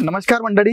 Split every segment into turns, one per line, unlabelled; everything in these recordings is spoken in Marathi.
नमस्कार मंडळी,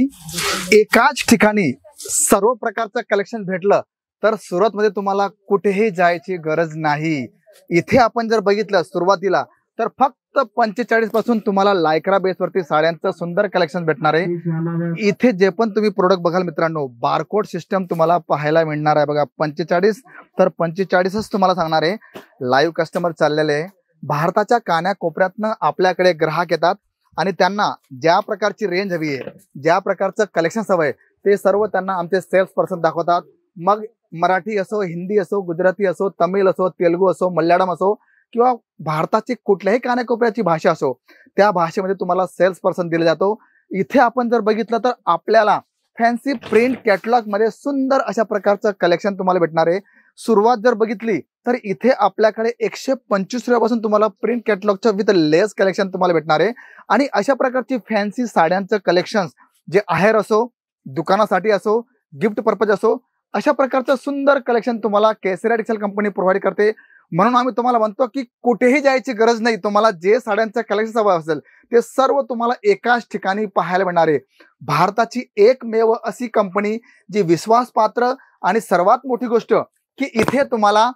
एकाच ठिकाणी सर्व प्रकारचं कलेक्शन भेटलं तर सुरत मध्ये तुम्हाला कुठेही जायची गरज नाही। इथे आपण जर बघितलं सुरुवातीला तर फक्त 45 पासून तुम्हाला लायक्रा बेस वरती साड्यांचं सुंदर कलेक्शन भेटणार आहे। इथे जे पण तुम्ही प्रोडक्ट बघाल मित्रांनो, बारकोड सिस्टम तुम्हाला पाहायला मिळणार आहे। बघा 45 तर 45च तुम्हाला सांगणार आहे। लाईव्ह कस्टमर चाललेले आहे। भारताच्या कानाकोपऱ्यातनं आपल्याकडे ग्राहक येतात आणि त्यांना ज्या प्रकारची रेंज हवी आहे, ज्या प्रकारचं कलेक्शन हवं आहे, ते सर्व त्यांना आमचे सेल्स पर्सन दाखवतात। मग मराठी असो, हिंदी असो, गुजराती असो, तमिळ असो, तेलुगू असो, मल्याळम असो किंवा भारताची कुठल्याही कानाकोपऱ्याची भाषा असो, त्या भाषेमध्ये तुम्हाला सेल्स पर्सन दिला जातो। इथे आपण जर बघितलं तर आपल्याला फॅन्सी प्रिंट कॅटलॉग मध्ये सुंदर अशा प्रकारचं कलेक्शन तुम्हाला भेटणार आहे। सुरुवात जर बघितली तर इथे आपल्याकडे 125 रुपयापासून तुम्हाला प्रिंट कॅटलॉगचं विथ लेस कलेक्शन तुम्हाला भेटणार आहे। आणि अशा प्रकारची फॅन्सी साड्यांचं कलेक्शन जे आहेर असो, दुकानासाठी असो, गिफ्ट पर्पज असो, अशा प्रकारचं सुंदर कलेक्शन तुम्हाला केसरिया टेक्सटाईल कंपनी प्रोव्हाइड करते। म्हणून आम्ही तुम्हाला म्हणतो की कुठेही जायची गरज नाही। तुम्हाला जे साड्यांचं कलेक्शन हवं असेल ते सर्व तुम्हाला एकाच ठिकाणी पाहायला मिळणार आहे। भारताची एकमेव अशी कंपनी जी विश्वासपात्र आणि सर्वात मोठी गोष्ट की इथे तुम्हाला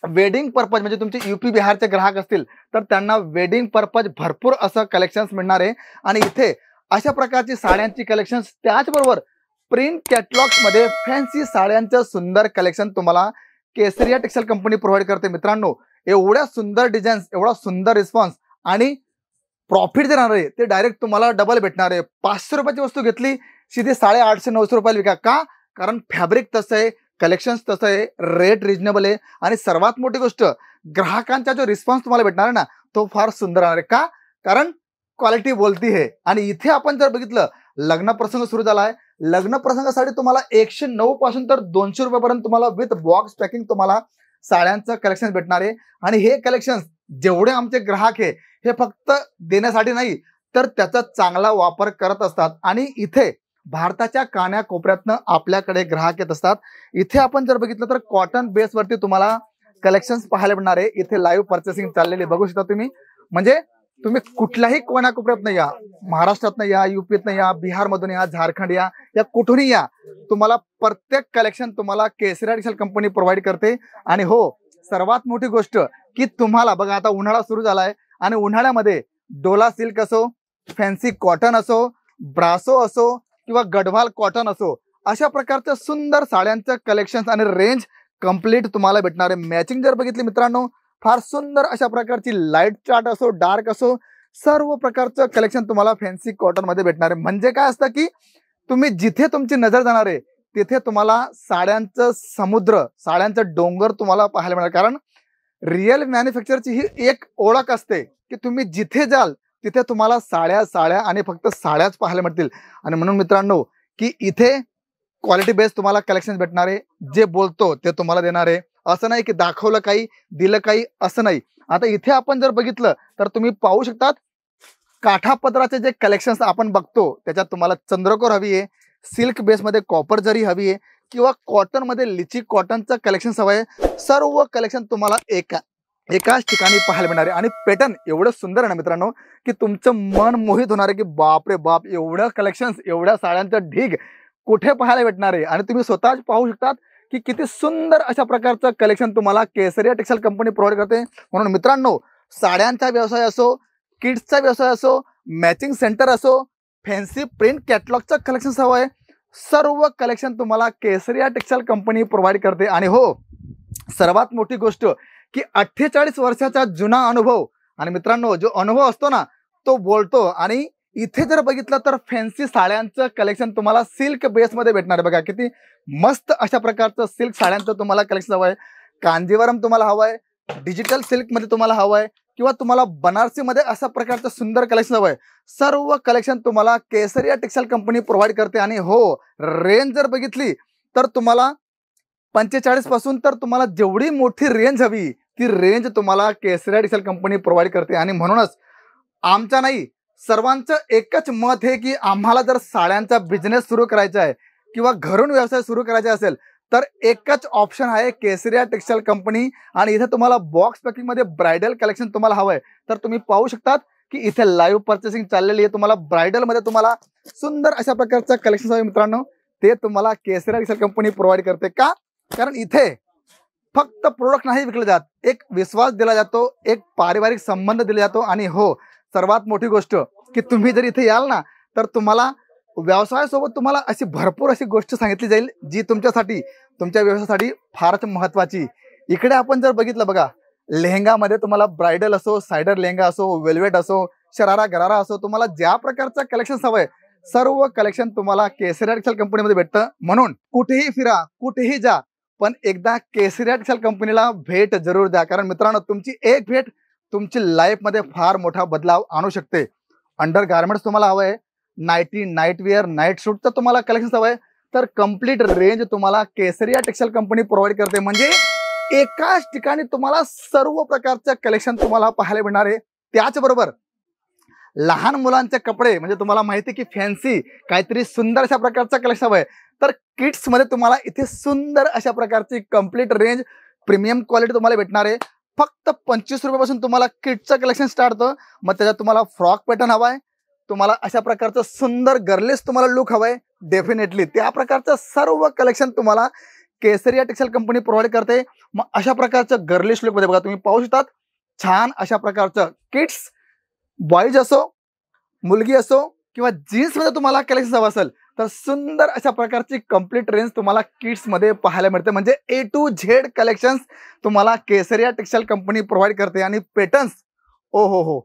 वेडिंग पर्पज म्हणजे तुमचे यूपी बिहारचे ग्राहक असतील तर त्यांना वेडिंग पर्पज भरपूर असं कलेक्शन्स मिळणार आहे। आणि इथे अशा प्रकारची साड्यांची कलेक्शन्स, त्याचबरोबर प्रिंट कॅटलॉग्स मध्ये फॅन्सी साड्यांचं सुंदर कलेक्शन तुम्हाला केसरिया टेक्सटाईल कंपनी प्रोव्हाइड करते। मित्रांनो, एवढ्या सुंदर डिझाईन्स, एवढा सुंदर रिस्पॉन्स आणि प्रॉफिट देणार आहे ते डायरेक्ट तुम्हाला डबल भेटणार आहे। 500 रुपयाची वस्तू घेतली सीधे 850-900 रुपयाला विका का? कारण फॅब्रिक तसं आहे, कलेक्शन्स तसं आहे, रेट रिजनेबल आहे आणि सर्वात मोठी गोष्ट ग्राहकांचा जो रिस्पॉन्स तुम्हाला भेटणार आहे ना, तो फार सुंदर राहणार आहे। का? कारण क्वालिटी बोलती है। आणि इथे आपण जर बघितलं लग्न प्रसंग सुरू झाला आहे। लग्न प्रसंगासाठी तुम्हाला 109 पासून तर 200 रुपयापर्यंत तुम्हाला विथ बॉक्स पॅकिंग तुम्हाला साड्यांचं कलेक्शन भेटणार आहे। आणि हे कलेक्शन जेवढे आमचे ग्राहक आहे हे फक्त देण्यासाठी नाही तर त्याचा चांगला वापर करत असतात आणि इथे भारताच्या कानाकोपऱ्यातनं आपल्याकडे ग्राहक येत असतात। इथे आपण जर बघितलं तर कॉटन बेस वरती तुम्हाला कलेक्शन्स पाहायला मिळणार आहे। इथे लाईव्ह पर्चेसिंग चाललेली बघू शकता तुम्ही। म्हणजे तुम्ही कुठल्याही कोणाकोपऱ्यातनं या, महाराष्ट्रातनं या, यूपीतनं या, बिहार मधून या, झारखंड या कुठूनही या, तुम्हाला प्रत्येक कलेक्शन तुम्हाला केसरिया टेक्सटाईल कंपनी प्रोव्हाइड करते। आणि हो, सर्वात मोठी गोष्ट की तुम्हाला बघा आता उन्हाळा सुरू झालाय आणि उन्हाळ्यामध्ये डोला सिल्क असो, फॅन्सी कॉटन असो, ब्रासो असो किंवा गढवाल कॉटन असो, अशा प्रकारचं सुंदर साड्यांचं कलेक्शन आणि रेंज कंप्लीट तुम्हाला भेटणार आहे। मॅचिंग जर बघितली मित्रांनो, फार सुंदर अशा प्रकारची लाईट चार्ट असो, डार्क असो, सर्व प्रकारचं कलेक्शन तुम्हाला फॅन्सी कॉटन मध्ये भेटणार आहे। म्हणजे काय असतं की तुम्ही जिथे तुमची नजर जाणार आहे तिथे तुम्हाला साड्यांचं समुद्र, साड्यांचं डोंगर तुम्हाला पाहायला मिळणार। कारण रिअल मॅन्युफॅक्चरची ही एक ओळख असते की तुम्ही जिथे जाल तिथे तुम्हाला साड्या आणि फक्त साड्याच पाहायला मिळतील। आणि म्हणून मित्रांनो की इथे क्वालिटी बेस तुम्हाला कलेक्शन भेटणार आहे। जे बोलतो ते तुम्हाला देणार आहे। असं नाही की दाखवलं काही दिलं काही, असं नाही। आता इथे आपण जर बघितलं तर तुम्ही पाहू शकतात काठापदराचे जे कलेक्शन्स आपण बघतो त्याच्यात तुम्हाला चंद्रकोर हवी आहे, सिल्क बेस मध्ये कॉपर जरी हवी आहे किंवा कॉटन मध्ये लिची कॉटनचं कलेक्शन हवं आहे, सर्व कलेक्शन तुम्हाला एकाच ठिकाणी पाहायला मिळणार आहे। आणि पॅटर्न एवढं सुंदर आहे ना मित्रांनो की तुमचं मन मोहित होणार आहे की बाप रे बाप, एवढं कलेक्शन्स, एवढ्या साड्यांचं ढीग कुठे पाहायला भेटणार आहे। आणि तुम्ही स्वतःच पाहू शकतात की किती सुंदर अशा प्रकारचं कलेक्शन तुम्हाला केसरिया टेक्सटाईल कंपनी प्रोव्हाइड करते। म्हणून मित्रांनो, साड्यांचा व्यवसाय असो, किड्सचा व्यवसाय असो, मॅचिंग सेंटर असो, फॅन्सी प्रिंट कॅटलॉगचं कलेक्शन हवं आहे, सर्व कलेक्शन तुम्हाला केसरिया टेक्सटाईल कंपनी प्रोव्हाइड करते। आणि हो, सर्वात मोठी गोष्ट की 48 वर्षाचा जुना अनुभव। आणि मित्रांनो, जो अनुभव असतो ना तो बोलतो। आणि इथे जर बघितलं तर फॅन्सी साड्यांचं कलेक्शन तुम्हाला सिल्क बेस मध्ये भेटणार आहे। बघा किती मस्त अशा प्रकारचं सिल्क साड्यांचं तुम्हाला कलेक्शन हवं आहे। कांजीवरम तुम्हाला हवं आहे, डिजिटल सिल्क मध्ये तुम्हाला हवं आहे किंवा तुम्हाला बनारसी मध्ये अशा प्रकारचं सुंदर कलेक्शन हवं आहे, सर्व कलेक्शन तुम्हाला केसरिया टेक्सटाईल कंपनी प्रोव्हाइड करते। आणि हो, रेंज जर बघितली तर तुम्हाला 45 पासून तर तुम्हाला जेवढी मोठी रेंज हवी ती रेंज तुम्हाला केसरिया टेक्सटाईल कंपनी प्रोव्हाइड करते। आणि म्हणूनच आमचा नाही, सर्वांचं एकच मत आहे की आम्हाला जर साड्यांचा बिझनेस सुरू करायचा आहे किंवा घरून व्यवसाय सुरू करायचा असेल तर एकच ऑप्शन आहे केसरिया टेक्सटाईल कंपनी। आणि इथे तुम्हाला बॉक्स पॅकिंग मध्ये ब्राइडल कलेक्शन तुम्हाला हवंय तर तुम्ही पाहू शकतात की इथे लाईव्ह पर्चेसिंग चाललेली आहे. तुम्हाला ब्रायडल मध्ये तुम्हाला सुंदर अशा प्रकारचं कलेक्शन हवे मित्रांनो, ते तुम्हाला केसरिया टेक्सटाईल कंपनी प्रोव्हाइड करते. का? कारण इथे फक्त प्रोडक्ट नाही विकले जात, एक विश्वास दिला जातो, एक पारिवारिक संबंध दिला जातो. आणि हो, सर्वात मोठी गोष्ट की तुम्ही जर इथे याल ना, तर तुम्हाला व्यवसायासोबत तुम्हाला अशी भरपूर अशी गोष्ट सांगितली जाईल जी तुमच्यासाठी, तुमच्या व्यवसायासाठी फारच महत्वाची. इकडे आपण जर बघितलं बघा, लेहंगामध्ये तुम्हाला ब्रायडल असो, सायडर लेहंगा असो, वेल्वेट असो, शरारा गरारा असो, तुम्हाला ज्या प्रकारचं कलेक्शन हवंय सर्व कलेक्शन तुम्हाला केसरिया टेक्सटाईल कंपनीमध्ये भेटतं. म्हणून कुठेही फिरा, कुठेही जा, पण एकदा केसरिया टेक्सटाईल कंपनीला भेट जरूर द्या. कारण मित्रांनो, तुमची एक भेट तुमची लाईफ मध्ये फार मोठा बदलाव आणू शकते. अंडर गार्मेंट्स तुम्हाला हवंय, नाईटी, नाईट वेअर, नाईट सूटचं तुम्हाला कलेक्शन हवंय, तर कम्प्लीट रेंज तुम्हाला केसरिया टेक्सटाईल कंपनी प्रोव्हाइड करते. म्हणजे एकाच ठिकाणी तुम्हाला सर्व प्रकारचं कलेक्शन तुम्हाला पाहायला मिळणार आहे. त्याचबरोबर लहान मुलांचे कपडे, म्हणजे तुम्हाला माहिती की फॅन्सी काहीतरी सुंदर अशा प्रकारचं कलेक्शन हवंय, तर किड्स मध्ये तुम्हाला इथे सुंदर अशा प्रकारची कम्प्लीट रेंज प्रीमियम क्वालिटी तुम्हाला भेटणार आहे. फक्त 25 रुपयापासून तुम्हाला किड्सचं कलेक्शन स्टार्ट होतं. मग त्याच्यात तुम्हाला फ्रॉक पॅटर्न हवाय, तुम्हाला अशा प्रकारचं सुंदर गर्लिश तुम्हाला लुक हवंय, डेफिनेटली त्या प्रकारचं सर्व कलेक्शन तुम्हाला केसरिया टेक्सटाईल कंपनी प्रोव्हाइड करते. मग अशा प्रकारचं गर्लिश लुक मध्ये बघा तुम्ही पाहू शकतात, छान अशा प्रकारचं किड्स, बॉईज असो, मुलगी असो किंवा जीन्स मध्ये तुम्हाला कलेक्शन हवं असेल तर सुंदर अशा प्रकारची कम्प्लीट रेंज तुम्हाला किड्स मध्ये पाहायला मिळते. म्हणजे A to Z कलेक्शन्स तुम्हाला केसरिया टेक्सटाईल कंपनी प्रोव्हाइड करते. आणि पॅटर्न्स, ओ हो,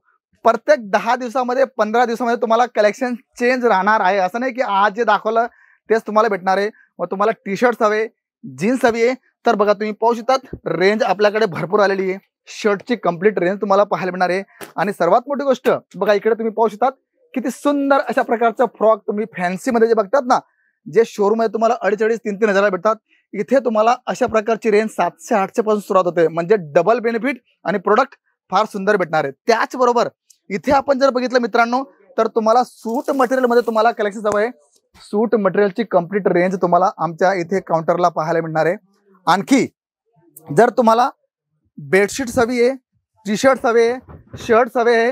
प्रत्येक 10 दिवसामध्ये 15 दिवसामध्ये तुम्हाला कलेक्शन चेंज राहणार आहे. असं नाही की आज जे दाखवलं तेच तुम्हाला भेटणार आहे. मग तुम्हाला टी शर्ट्स हवे, जीन्स हवी आहे, तर बघा तुम्ही पाहू शकतात रेंज आपल्याकडे भरपूर आलेली आहे. शर्टची कम्प्लीट रेंज तुम्हाला पाहायला मिळणार आहे. आणि सर्वात मोठी गोष्ट बघा, इकडे तुम्ही पाहू शकतात किती सुंदर अशा प्रकारचं फ्रॉक तुम्ही फॅन्सी मध्ये जे बघतात ना, जे शोरूम मध्ये तुम्हाला 2,500-3,000 हजाराला भेटतात, इथे तुम्हाला अशा प्रकारची रेंज 700-800 पासून सुरुवात होते. म्हणजे डबल बेनिफिट आणि प्रोडक्ट फार सुंदर भेटणार आहे. त्याचबरोबर इथे आपण जर बघितलं मित्रांनो, तर तुम्हाला सूट मटेरियल मध्ये तुम्हाला कलेक्शन हवं आहे. सूट मटेरियलची कम्प्लीट रेंज तुम्हाला आमच्या इथे काउंटरला पाहायला मिळणार आहे. आणखी जर तुम्हाला बेडशीट्स हवी आहे, टी शर्ट्स हवे, शर्ट्स हवे,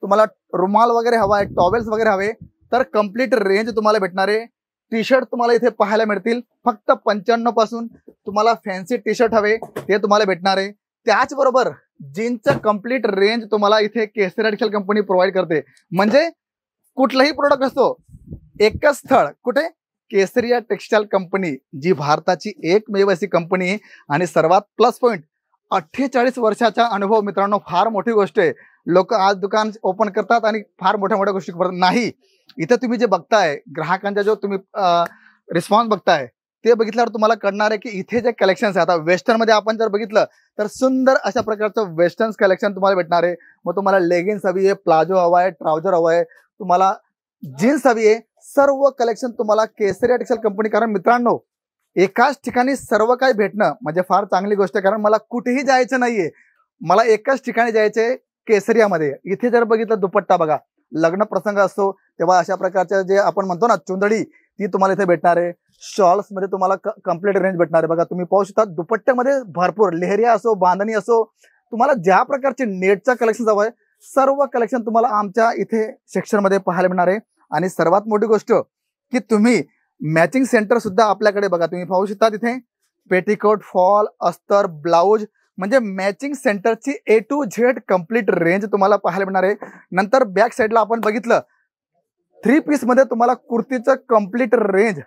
तुम्हाला रुमाल वगैरे हवा आहे, टॉवेल्स वगैरे हवे, तर कम्प्लीट रेंज तुम्हाला भेटणार आहे. टी शर्ट तुम्हाला इथे पाहायला मिळतील. फक्त 95 पासून तुम्हाला फॅन्सी टी शर्ट हवे ते तुम्हाला भेटणार आहे. त्याचबरोबर जीन्सचं कम्प्लीट रेंज तुम्हाला इथे केसरिया टेक्सटाईल कंपनी प्रोव्हाइड करते. म्हणजे कुठलाही प्रोडक्ट असतो, एकच स्थळ, कुठे? केसरिया टेक्सटाईल कंपनी, जी भारताची एकमेव अशी कंपनी आहे. आणि सर्वात प्लस पॉईंट, 48 वर्षाचा अनुभव मित्रांनो, फार मोठी गोष्ट आहे. लोक आज दुकान ओपन करतात आणि फार मोठ्या मोठ्या गोष्टी करतात. नाही, इथे तुम्ही जे बघताय, ग्राहकांचा जो तुम्ही रिस्पॉन्स बघताय, ते बघितल्यावर तुम्हाला कळणार आहे की इथे जे कलेक्शन्स आहे, आता वेस्टर्न मध्ये आपण जर बघितलं तर सुंदर अशा प्रकारचं वेस्टर्न कलेक्शन तुम्हाला भेटणार आहे. मग तुम्हाला लेगिन्स हवी आहे, प्लाझो हवा आहे, ट्राउझर हवा आहे, तुम्हाला जीन्स हवी आहे, सर्व कलेक्शन तुम्हाला केसरिया टेक्सटाईल कंपनी. कारण मित्रांनो, एकाच ठिकाणी सर्व काही भेटणं म्हणजे फार चांगली गोष्ट आहे. कारण मला कुठेही जायचं नाहीये, मला एकाच ठिकाणी जायचंय, केसरियामध्ये. इथे जर बघितलं दुपट्टा बघा, लग्न प्रसंग असतो तेव्हा अशा प्रकारच्या जे आपण म्हणतो ना चुंदडी, ती तुम्हाला इथे भेटणार आहे. शॉल्स मध्ये तुम्हाला कम्प्लीट रेंज भेटणार आहे. बघा तुम्ही पाहू शकता, दुपट्ट्यामध्ये भरपूर लेहरिया असो, बांधणी असो, तुम्हाला ज्या प्रकारचे नेटचं कलेक्शन हवं आहे सर्व कलेक्शन तुम्हाला आमच्या इथे सेक्शन मध्ये पाहायला मिळणार आहे. आणि सर्वात मोठी गोष्ट की तुम्ही मॅचिंग सेंटर सुद्धा आपल्याकडे बघा तुम्ही पाहू शकता, तिथे पेटिकोट, फॉल, अस्तर, ब्लाउज, म्हणजे मॅचिंग सेंटरची A to Z complete range तुम्हाला पाहायला मिळणार आहे. नंतर बॅक साईडला आपण बघितलं 3 पीस मध्ये तुम्हाला कुर्तीचं कम्प्लीट रेंज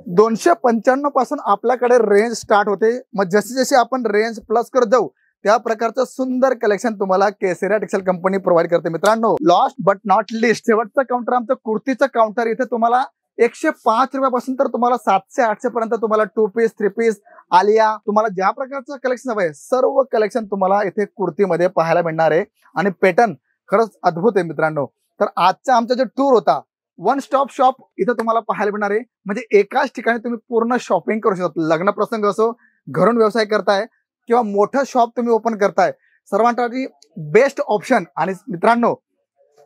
295 पासून आपल्याकडे रेंज स्टार्ट होते. मग जशी जशी आपण रेंज प्लस करत जाऊ त्या प्रकारचं सुंदर कलेक्शन तुम्हाला केसरिया टेक्सटाईल कंपनी प्रोव्हाइड करते. मित्रांनो, लास्ट बट नॉट लिस्ट, शेवटचं काउंटर आमचं कुर्तीचं काउंटर. इथे तुम्हाला 105 रुपयापासून तर तुम्हाला 700-800 पर्यंत तुम्हाला 2 पीस, 3 पीस, आलिया, तुम्हाला ज्या प्रकारचं कलेक्शन हवंय सर्व कलेक्शन तुम्हाला इथे कुर्तीमध्ये पाहायला मिळणार आहे. आणि पॅटर्न खरंच अद्भुत आहे मित्रांनो. तर आजचा आमचा जो टूर होता, वन स्टॉप शॉप इथे तुम्हाला पाहायला मिळणार आहे. म्हणजे एकाच ठिकाणी तुम्ही पूर्ण शॉपिंग करू शकता. लग्न प्रसंग असो, घरून व्यवसाय करताय किंवा मोठं शॉप तुम्ही ओपन करताय, सर्वांसाठी बेस्ट ऑप्शन. आणि मित्रांनो,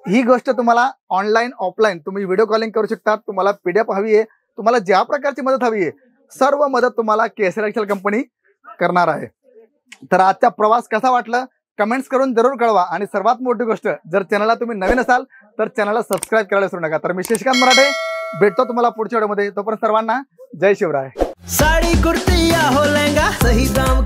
ही गोष्ट तुम्हाला ऑनलाईन, ऑफलाईन तुम्ही व्हिडिओ कॉलिंग करू शकता. तुम्हाला PDF हवी आहे, तुम्हाला ज्या प्रकारची मदत हवी आहे, सर्व मदत तुम्हाला केसरिया टेक्सटाईल कंपनी करणार आहे. तर आजचा प्रवास कसा वाटला कमेंट्स करून जरूर कळवा. आणि सर्वात मोठी गोष्ट, जर चॅनलला तुम्ही नवीन असाल तर चॅनलला सबस्क्राईब करायला विसरू नका. तर मी शशिकांत मराठे भेटतो तुम्हाला पुढच्या व्हिडिओमध्ये. तोपर्यंत सर्वांना जय शिवराय.
साड़ी कुर्ती या हो लहंगा, सही दाम